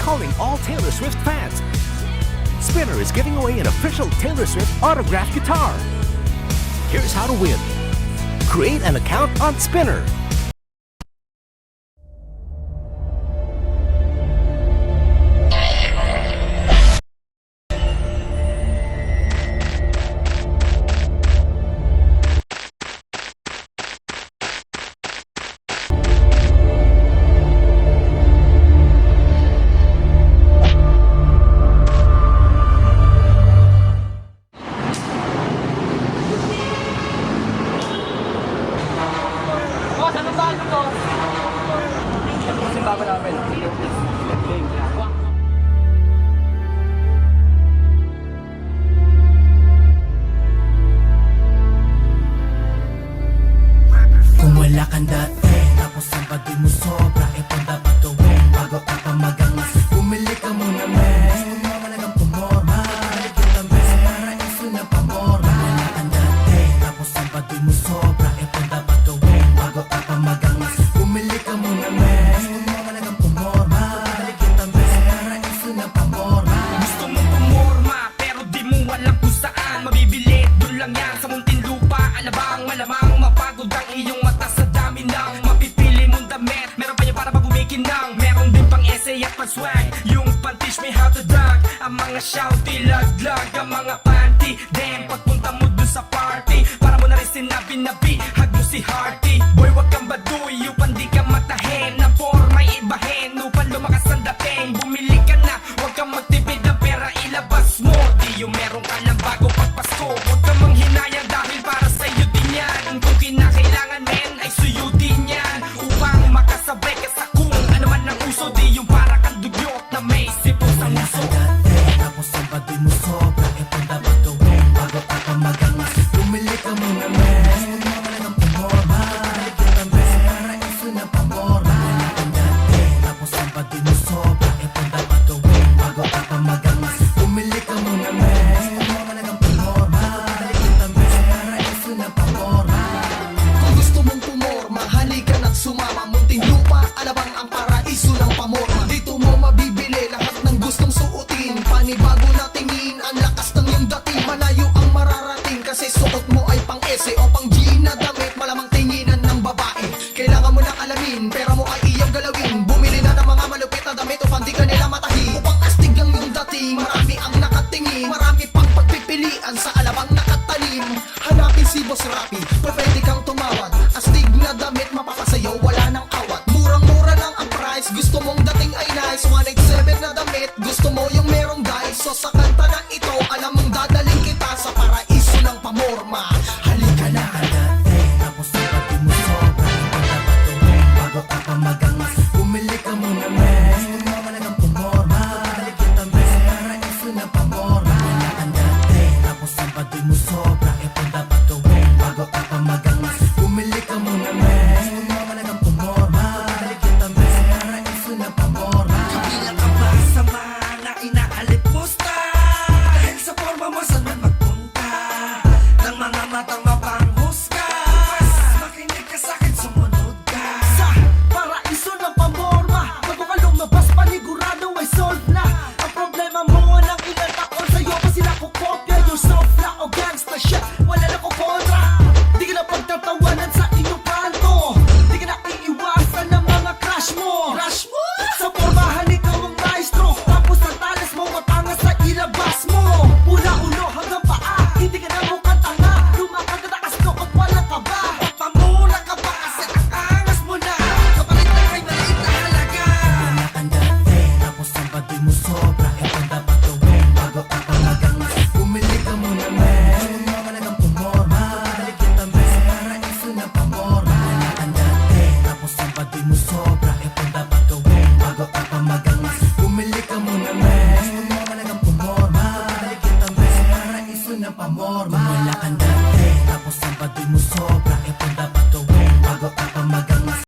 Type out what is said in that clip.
calling all Taylor Swift fans. Spinner is giving away an official Taylor Swift autographed guitar. Here's how to win. Create an account on Spinner. Kung wala kang dati, tapos ang pati mo sobra, ito dapat gawin bago ka pa magangas. Bumili ka muna, men. Kung mga malagang pumorma, balik kita, men. Para iso na pamorma. Kung wala kang dati, tapos ang pati mo sobra, ito dapat gawin bago ka pa magangas. Bumili ka muna, men. Kung mga malagang pumorma, balik kita, men. Para iso na pamorma. Gusto mong pumorma, pero di mo alam kung saan mabibili. Doon lang yan sa Muntinlupa, Alabang, malamang mapagod ang iyong mata sa dami ng mapipili mong damit. Meron pa yan para mabumikinang, meron din pang essay at pang swag. Yung panties may how to dunk, ang mga shouty laglag, ang mga panty. Damn, pagpunta mo dun sa party, para mo na rin sinabi na hag mo si Hearty. Boy, wag kang baduy, upan di ka matahin, na forma'y ibahin, upan lumakas ang dating. Bumili